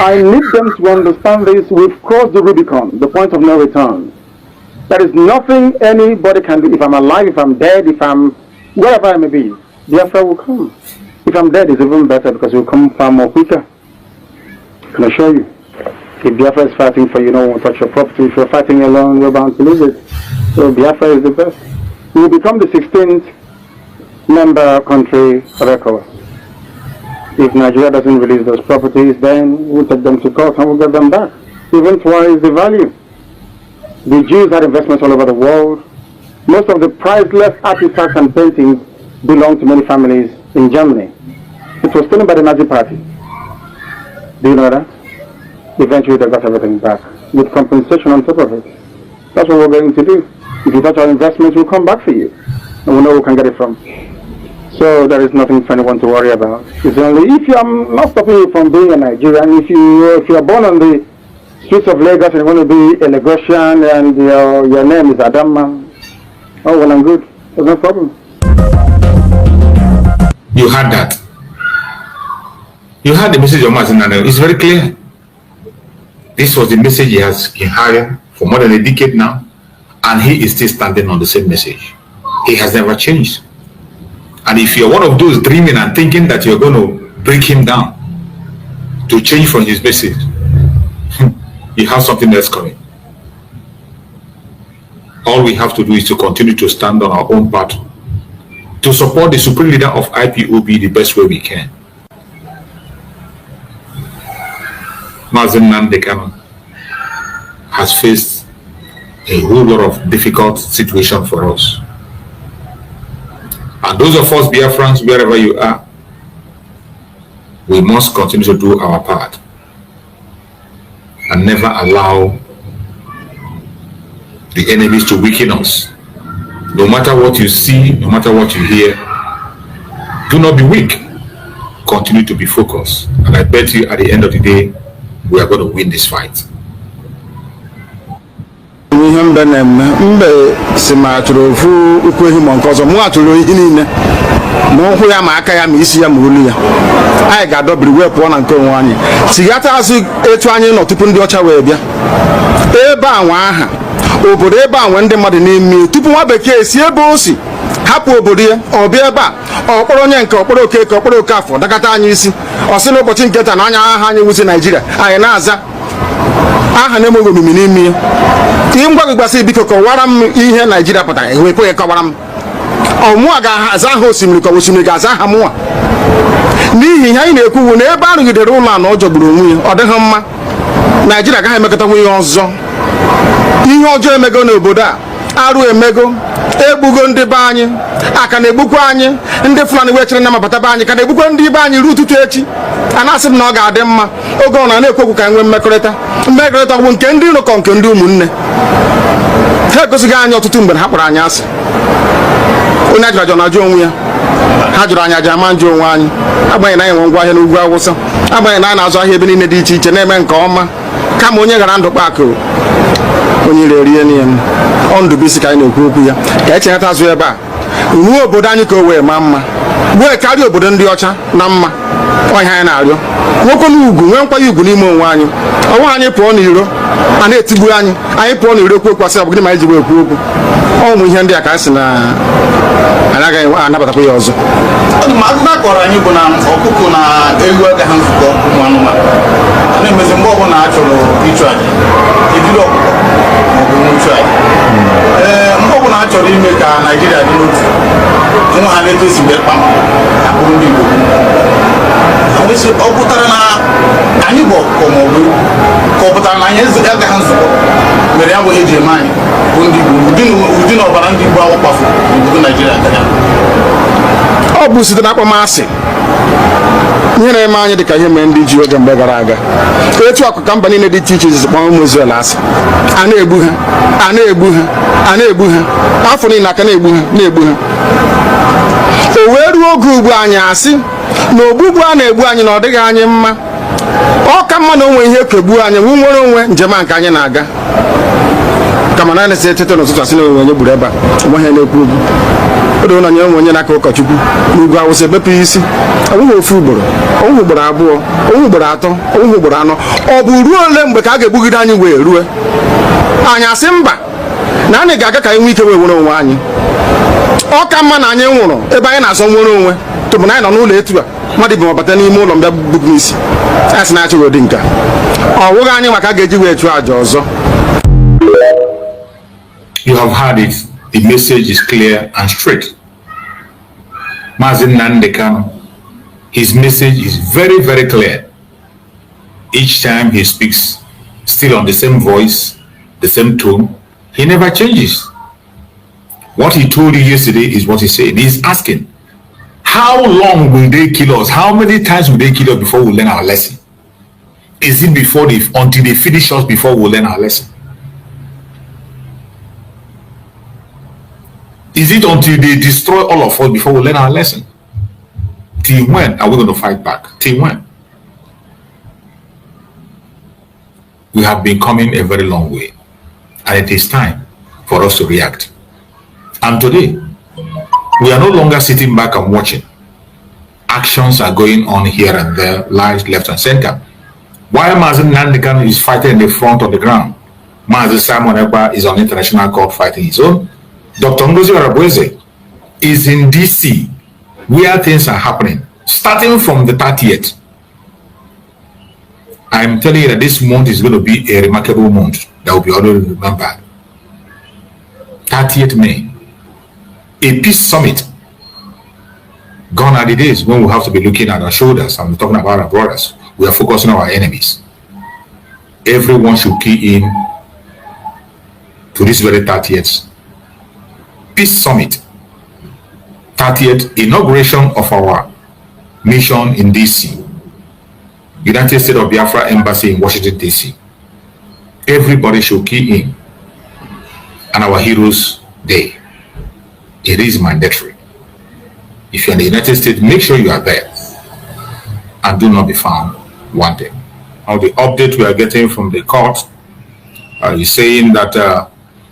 I need them to understand this. We've crossed the Rubicon, the point of no return. There is nothing anybody can do. If I'm alive, if I'm dead, if I'm wherever I may be, Biafra will come. If I'm dead, it's even better because it will come far more quicker. I can assure you. If Biafra is fighting for you, no one will touch your property. If you're fighting alone, you're bound to lose it. So Biafra is the best. We will become the 16th member country of ECOWAS. If Nigeria doesn't release those properties, then we'll take them to court and we'll get them back. Even twice the value. The Jews had investments all over the world. Most of the priceless artifacts and paintings belong to many families in Germany. It was stolen by the Nazi party. Do you know that? Eventually they got everything back with compensation on top of it. That's what we're going to do. If you touch our investments, we'll come back for you. And we know who can get it from. So there is nothing for anyone to worry about. It's only if I'm not stopping you from being a Nigerian, if you are born on the streets of Lagos and you want to be a Lagosian and your name is Adamma, oh well and good. There's no problem. You heard that. You heard the message of Nnamdi. It's very clear. This was the message he has been hired for more than a decade now, and he is still standing on the same message. He has never changed. And if you're one of those dreaming and thinking that you're going to break him down to change from his message, you have something else coming. All we have to do is to continue to stand on our own path to support the supreme leader of IPOB the best way we can. Nnamdi Kanu has faced a whole lot of difficult situation for us. And those of us Biafrans, wherever you are, we must continue to do our part and never allow the enemies to weaken us. No matter what you see, no matter what you hear, do not be weak. Continue to be focused. And I bet you at the end of the day, we are going to win this fight. Mbe simaturu fu ukwehi monkozo mu aturu hinine mo hu ya ma aka ya ma isi ya ma olu ya ai ga dobiri we po na nke onwe anyi sigata azu etu anyi no tupu ndi ocha we bia ebe anwa aha obodo ebe anwa ndi mmadụ na-eme tupu nwa bekee si ebe o si hapụ obodo ya ọ bịa ebe a ọkpọrọ onye nke ọkpọrọ okeke ọkpọrọ okafọ dakọta anyị isi ọ sị n'ụbọchị nke taa na anya aha anyị wuzi Naijiria anyị na-aza aha na-enweghị omimi n'ime ya ihe ngwa gị gbasị biko kọwara m ihe Naijiria pụtara enwekweghị kọwara m ọmụa ga-aza aha osimiri ka osimiri ga-aza aha mụnwa n'ihi ihe anyị na-ekwuwu na ebe arụgidere ụlọ a na ọ jọgburu onwe ya ọ dịghị mma Naijiria agaghị emekọtanwu ihe ọzọ ihe ọjọọ emego n'obodo a arụ emego egbugo ndị be anyị aka na-egbukwa anyị ndị Fulani wee chere na mabata be anyị ka na-egbukwa ndị be anyị ruo ụtụtụ echi a na-asị m na ọ ga-adị mma oge ọ na-ekwu okwu ka nwee mmekọrịta bụ nke ndị iro kọ nke ndị ụmụnne ha egosighị anyị ọtụtụ mgbe ha kpọrọ anyị asị onye ajụrụ ajụ na-ajụ onwe ya ha jụrụ anyị aja ama njụ onwe anyị agbanyeghị na anyị nwe ngwa ahịa n'ugwu Awụsa agbanyeghị na anyị na-azụ ahịa ebe niile dị iche iche na-eme nke ọma kama onye gara ndụ kpakụ onye ire rie n'ihe m ọ Ndụbụisi ka anyị na-ekwu okwu ya ka echeghata azụ ebe a ruo obodo anyị ka o wee maa mma wee karịa obodo ndị ọcha na mma ọhịa anyị na-arịọ nwoke n'ugwu nwee nkwanye ugwu n'ime onwe anyị ọnwa anyị pụọ n'iro a na-etigbu anyị pụọ n'iro okwu okwu asị abụgịdị ma anyị ji wee ekwu okwu ụmụ ihe ndị a ka anyị sị na anyị agaghị anabatakwa ya ọzọ. Akụkọ akọrọ anyị bụ na ọkụkọ na ewu agaghị nzukọ ụmụ anụmanụ na-emezi mgbe ọbụla a chọrọ ịchụ aja ejiri ọkụkọ maọbụ nwụchụ aja mgbe ọbụla a chọrọ ime ka Naijiria dị n'otu nwa ha na-eto esi mgbe kpam akpụrụ ndị Igbo ọ pụtara na anyị bụ ọkụkọ maọbụ ka ọ pụtara na anyị agaghị nzukọ mere ya bụ eji eme anyị bụ ndị Igbo ụdị na ọbara ndị Igbo ahụ kpafu n'obodo Naijiria ọ bụ site na akpọmasị ihe na-eme anyị dị ka ihe mere ndị ji oge mgbe gara aga etu akụ ka mba niile dị iche iche ji kpọọ ụmụ Izrel asị a na-egbu ha a na-egbu ha a na-egbu ha afọ niile aka na-egbu ha o wee ruo oge ugbu anyị asị na ogbugbu a na-egbu anyị na ọ dịghị anyị mma ọ ka mma na onwe ihe kegbuo anyị wu nwere onwe njem a nke anyị na-aga kama na na-esi etete n'ụtụtụ asị na onwe onye gburu ebe a onwe ihe na-ekwu okwu odo na nye onwe onye na-aka ụkọchukwu n'ugwu Awụsa ebepụ isi ọnwụghị ofu ugboro ọnwụghị ugboro abụọ ọnwụghị ugboro atọ ọnwụghị ugboro anọ ọ bụ ruo ole mgbe ka a ga-egbugide anyị wee rue anyị asị mba na anyị ga-aga ka anyị nwee ike wee nwere onwe anyị ọ ka mma na anyị nwụrụ ebe anyị na-azọ nwere onwe tupu na anyị nọ n'ụlọ etu a mmadụ bụ mabata n'ime ụlọ mbịa gbugu n'isi anyị sị na achọghị ụdị nke ọ wụghị anyị maka a ga-eji wee chụọ àjà ọzọ. You have heard it. The message is clear and straight. Mazi Nnamdi Kanu, his message is very, very clear. Each time he speaks, still on the same voice, the same tone, he never changes. What he told you yesterday is what he said. He's asking, how long will they kill us? How many times will they kill us before we learn our lesson? Is it until they finish us before we learn our lesson? Is it until they destroy all of us before we learn our lesson? Till when are we going to fight back? Till when? We have been coming a very long way, and it is time for us to react. And today, we are no longer sitting back and watching. Actions are going on here and there, lies left and center. While Mazi Nnamdi Kanu is fighting in the front of the ground, Mazi Simon Ekpa is on international court fighting his own. Dr. Ngozi Arabweze is in DC, where things are happening, starting from the 30th. I'm telling you that this month is going to be a remarkable month that will be always remembered. 30th May, a peace summit. Gone are the days when we have to be looking at our shoulders and we're talking about our brothers. We are focusing on our enemies. Everyone should key in to this very 30th Peace Summit, 30th inauguration of our mission in DC, United States of Biafra Embassy in Washington, DC. Everybody should key in on our Heroes Day. It is mandatory. If you're in the United States, make sure you are there and do not be found wanted. Now, the update we are getting from the court is saying that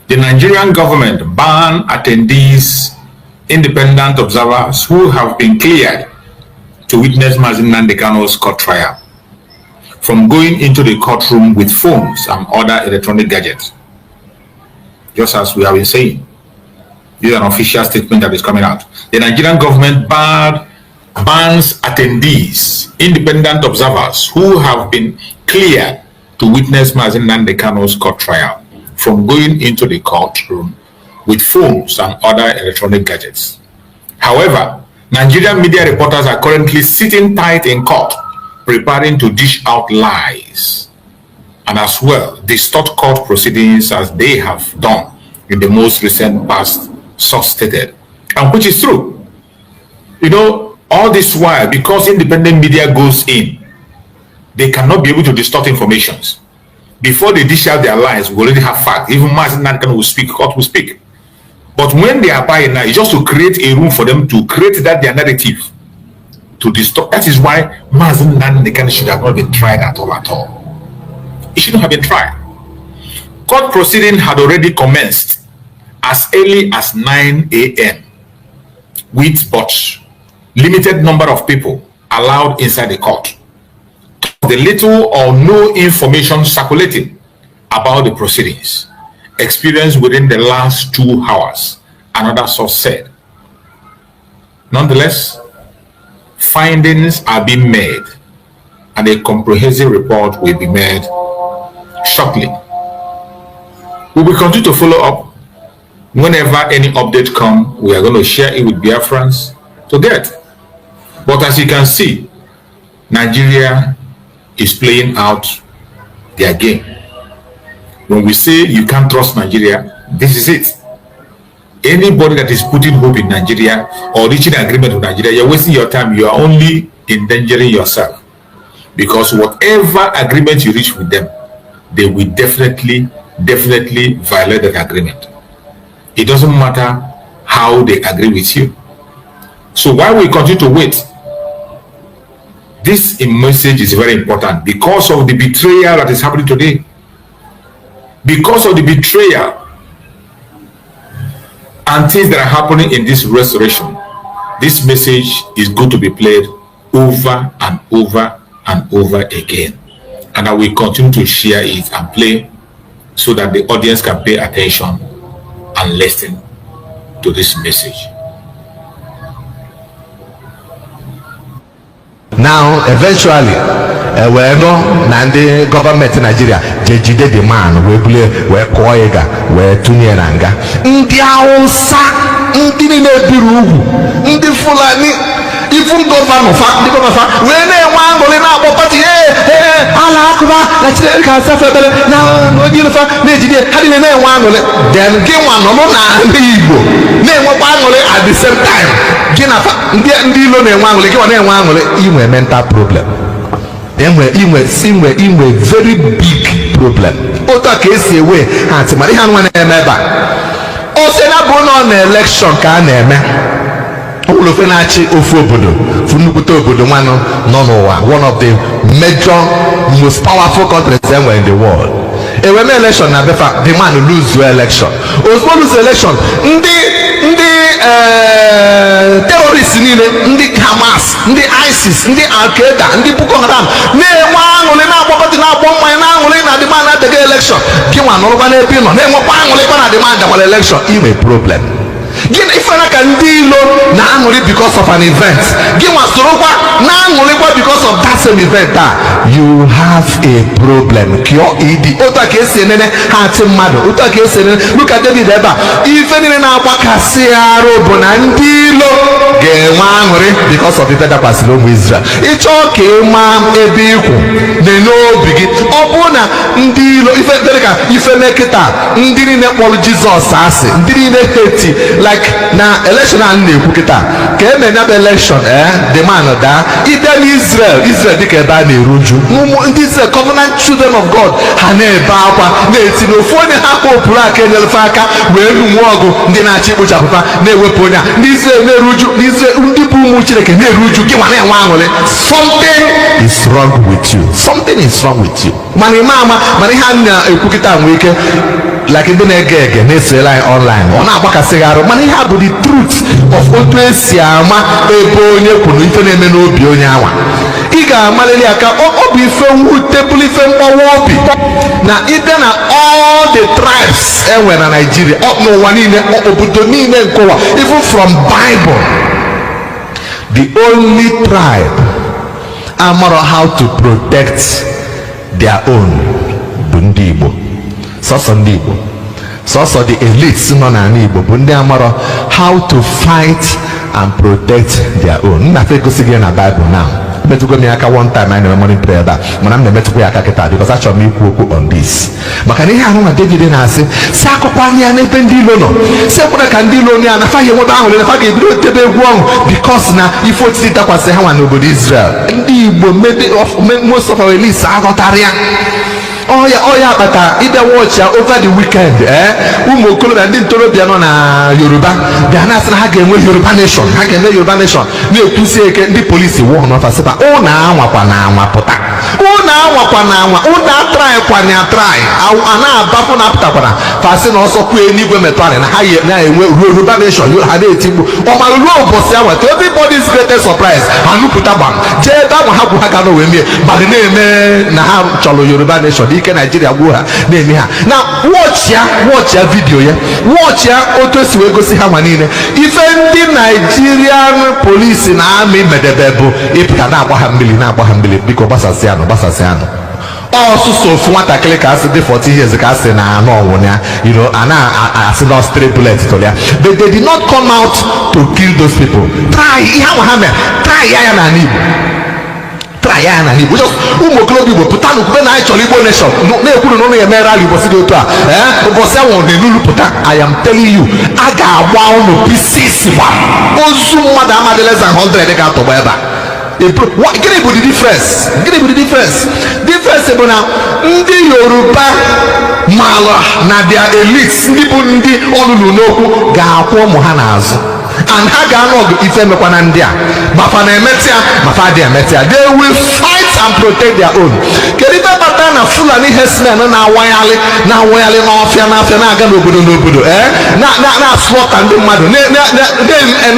the Nigerian government banned attendees, independent observers who have been cleared to witness Mazi Nnamdi Kanu'S court trial from going into the courtroom with phones and other electronic gadgets. Just as we have been saying, This is an official statement that is coming out. The Nigerian government bans attendees, independent observers who have been cleared to witness Nnamdi Kanu'S court trial from going into the courtroom with phones and other electronic gadgets. However, Nigerian media reporters are currently sitting tight in court, preparing to dish out lies and as well distort court proceedings as they have done in the most recent past, so stated, and which is true. You know, all this while, because independent media goes in, they cannot be able to distort informations. Before they dish out their lies, we already have facts. Even Nnamdi Kanu will speak, court will speak. But when they are buying now, it's just to create a room for them to create that their narrative to distort. That is why Nnamdi Kanu should have not been tried at all. It shouldn't have been tried. Court proceeding had already commenced as early as 9 a.m. with but limited number of people allowed inside the court. The little or no information circulating about the proceedings experienced within the last 2 hours, another source said. Nonetheless, findings are being made and a comprehensive report will be made shortly. We will continue to follow up. Whenever any update comes, we are going to share it with Biafrans to get. But as you can see, Nigeria is playing out their game. When we say you can't trust Nigeria, this is it. Anybody that is putting hope in Nigeria or reaching an agreement with Nigeria, you're wasting your time. You are only endangering yourself. Because whatever agreement you reach with them, they will definitely violate that agreement. It doesn't matter how they agree with you. So while we continue to wait, this message is very important because of the betrayal that is happening today. Because of the betrayal and things that are happening in this restoration, this message is good to be played over and over and over again. And I will continue to share it and play so that the audience can pay attention and listen to this message. Now, eventually, we know Nnamdi government in Nigeria, jejide the man, we koyega, we tunieranga. Ndi Hausa, ndi Nebirugu, ndi Fulani, even governor, the governor, we ne wango le na bopati, ala akuba, la chile kasa febele, na no jilefa, ne jide, hadi ne wango le, then give one no na Igbo, ne wango le at the same time. Ndi lo ne wango le, give one wango le, you mental problem. Inwe very big problem. Ota kesi ewe ati mari hanu na emeba. O se na bu no na election ka na eme. Ulo fe na chi ofu obodo, funukuto obodo nwanu no n'ụwa, one of the major most powerful countries anywhere in the world. Ewe me election na befa the man lose the election. Ozugbo lose election, ndị terrorists niile, ndị Hamas, ndị ISIS, ndị Al-Qaeda, ndị Boko Haram na-enwe aṅụrị na-agbakọta na-agbọ mmanya na-aṅụrị na demand adịghị election. Gị nwa nọrọkwa n'ebe ị nọ na-enwekwa aṅụrịkwa na demand dakwara election. Ime problem. Gịnị ifere ka ndị ilo na-aṅụrị because of an event? Gị nwa sorokwa na-aṅụrịkwa because of that same event. You have a problem. Kyo idi. Ota ka esi enene ha ati mmadụ. Ota ka esi enene. Look at David ebe a. Ife niile na-agbakasị arụ bụ na ndị ilo ga-enwe aṅụrị because of ife dakwasịrị ụmụ Israel. Ịchọọ ka ịma ebe ikwu n'obi gị. Ọ bụ na ndị ilo ife dịrị ka ife mekịta ndị niile kpọrọ Jizọs asị, ndị niile heti like na election a na-ekwu kịta ka emenya bụ election the man daa ịbịa n'Israel dịka ebe a na-eruju ndị Israel covenant children of God ha na-ebe akwa na-eti n'ofu onye ha kpọpụrụ aka enyelefe aka wee nụnwe ọgụ ndị na-achị ikpochapụta na-ewepụ onye a ndị Israel na-eruju ndị bụ ụmụ Chineke na-eruju gị nwa na-enwe aṅụrị. Something is wrong with you. Something is wrong with you. Mana ime ama mana ihe a na-ekwu kịta nwee ike like ndị na-ege ege na-esirela anyị online ọ na-agbakasịghị arụ mana ihe a bụ the truth of otu esi ama ebe onye kwuru ife na-eme n'obi onye anwa. Ị ga-amalili aka ọ bụ ife mwute bụrụ ife mgbawa obi na ịbịa na all the tribes enwe na Nigeria, n'ụwa niile, obodo niile nke ụwa, even from Bible, the only tribe amara how to protect their own bụ ndị Igbo. Sọsọ ndị Igbo, sọsọ the elites nọ n'ala Igbo bụ ndị amara how to fight and protect their own. Nna fe gosi gị na Bible now. Metụgo m ya aka one time anyị na morning prayer da, mana m na-emetụkwa ya aka kịta because achọrọ m ikwu okwu on this. Maka na ihe ahụ na David na-asị si akụkọ anya n'ebe ndị ilo nọ, si ekwere ka ndị ilo ya nafa ihe nwebe ahụ lenafa ga-ebido tebe egwu ọṅụ because na ife otiti dakwasị ha nwa n'obodo Israel. Ndị Igbo most of our elites aghọtara ya. Oya akpata ịbịa watch ya over the weekend. Ụmụ okorobịa ndị ntorobịa nọ na Yoruba bịa na-asị na ha ga-enwe Yoruba nation, ha ga-eme Yoruba nation, na-ekwusi eke ndị polisi wụọ n'ọfasịba ụnụ anwakwa na anwa pụta, ụnụ anwakwa na anwa, ụnụ atraịkwa na atrai a na-abapụ na apụtakwana fasị na ọsọ kwuo eluigwe metụarị na ha na-enwe Yoruba nation. Ha na-etigbu ọmara ruo ụbọchị ahụ to everybody's greatest surprise ha nupụta gbam jee ebe ahụ ha gwu ha ga n'owe mie gbadị na-eme na ha chọrọ Yoruba nation ike Nigeria gbuo ha na-eme ha na watch ya vidio ya, watch ya otu esi wee gosi ha nwa niile. Ife ndị Nigerian polisi na amị medebe bụ ịpụta na-agba ha mmiri biko gbasasịanụ ọsụsọ ofu nwatakịrị ka asị dị 40 years ka asị na anụ ọnwụ ya, a na-asị na straight bullet tụrụ ya, but they did not come out to kill those people. Try ihe ahụ ha mere, try ya na Igbo, try ya na Igbo. Ụmụ okorobịa Igbo pụta n'okwube na anyị chọrọ Igbo nation na-ekwuru na ụlọ ya mere rally ụbọchị dị otu a ụbọchị ahụ na-elulu pụta. I am telling you, a ga-agba ụnụ pieces gbam, ozu mmadụ amadị less than 100 ga-atọgba ebe a. Gịnị bụ the difference? Difference bụ na ndị Yoruba mala na their elites, ndị bụ ndị ọlụlụ n'okwu ga-akwụ ụmụ ha n'azụ and ha ga-anọ ọgụ ife mekwa na ndị a mafa na-emetịa mafa dị emetịa. They will fight and protect their own. Kedu ife kpata na Fulani herdsmen na-awanyalị n'ọfịa na-aga n'obodo na-asụọta ndị mmadụ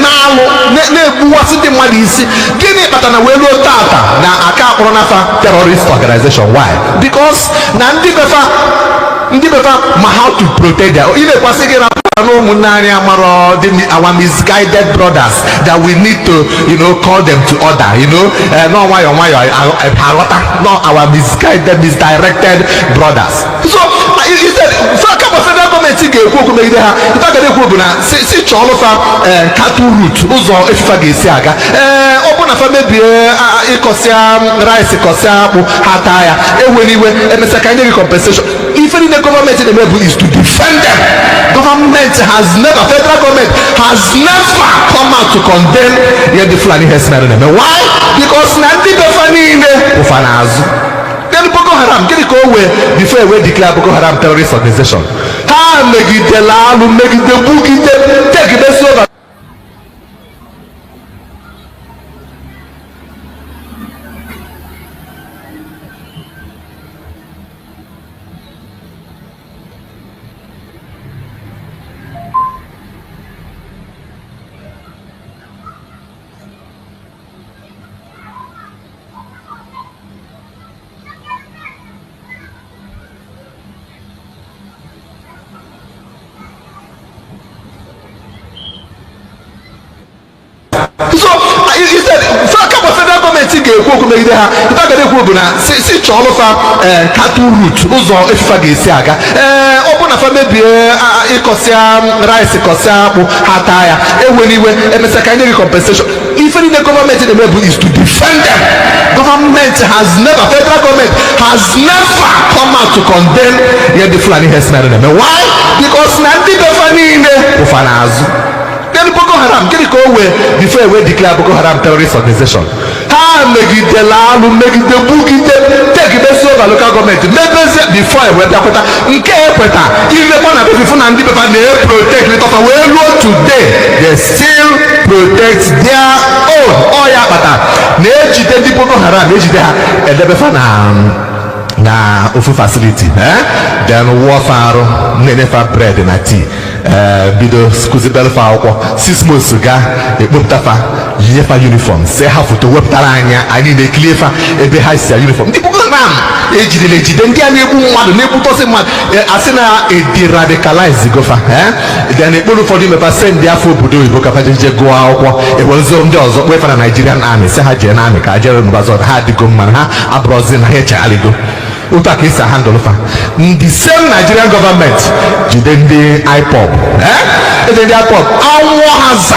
na-alụ na-egbuwasị ndị mmadụ isi? Gịnị kpata na wee ruo tata na aka akpọrọ n'afa terrorist organization? Why? Because na ndị befa ma how to protect their own. Ị na-ekwasị gị na ụmụnne anyị amara our misguided brothers that we need to call them to order, no nwayọ aghọta, no our misdirected brothers. So federal gọọmenti ga-ekwu okwu megide ha. Ife aga ekwu bụ na si chọọlụfa cattle route, ụzọ efifa ga-esi aga. Ọ bụ na fa mebie ịkọsịa rice, kọsịa akpụ, ha taa ya ewere iwe emesịa ka nye gị compensation. Ife niile gọọmenti na-emebu is to defend them. Federal government has never come out to condemn the Fulani herdsmen. Why? Because na ndị befa niile ụfa n'azụ. Then Boko Haram, gịnị ka o wee before we declare Boko Haram terrorist organization? Ha megidela alụ, megide gbugide, tegidesi over. So instead federal gọọmenti ga-ekwu okwu megide ha. Ife aga ekwu bụ na si chọọlụfa cattle route, ụzọ efifa ga-esi aga. Ọ bụ na fa mebie ịkọsịa rice, kọsịa akpụ, ha taa ya ewere iwe emesịa ka nye gị compensation. Ife niile gọọmenti na-emebu is to defend them. Federal government has never come out to condemn the Fulani herdsmen. Why? Because na ndị befa niile ụfa n'azụ. Then Boko Haram, gịnị ka o wee before we declare Boko Haram terrorist organization? Ha megidela alụ, megide gbugide, tegidesi over local government, mebezie before wee bịakweta nke ekweta ilekwa na befifu na ndị befa na-protect letofa wee ruo today they still protect their own. Ọ ya kpata na-ejide ndị Boko Haram, ejide ha edebefa na ofu facility, then wụọfa arụ, na-enyefa bread na tea, bido kụzibelfa akwụkwọ 6 months ga ekpopụtafa yinyefa uniform, see ha foto wepụtara anya anyị na-ekiliefa ebe ha si ya uniform. Ndị Boko Biafran ejidere ejide ndị a na-egbu mmadụ na-egbutọsị mmadụ asị na ederadicalize gofa dị na-ekporo ụfọdụ imepa sendị afọ obodo oyibo ka fajeje gụọ akwụkwọ ewezụ ndị ọzọ kpefa na Nigerian Army si ha jee na amị ka ha jere mbazọ ha adịgo mma ha abụrọzi na ha echegharịgo otu a ka esi handle fa ndị same Nigerian government jide ndị IPOB ede ndị IPOB anwụọ ha za.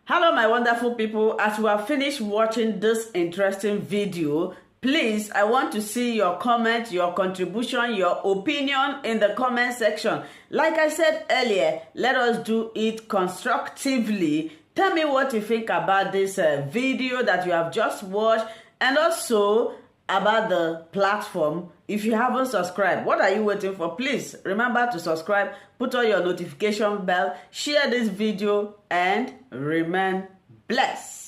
Hello my wonderful people, as we have finished watching this interesting video, please, I want to see your comment, your contribution, your opinion in the comment section. Like I said earlier, let us do it constructively. Tell me what you think about this video that you have just watched, and also about the platform. If you haven't subscribed, what are you waiting for? Please remember to subscribe, put on your notification bell, share this video, and remain blessed.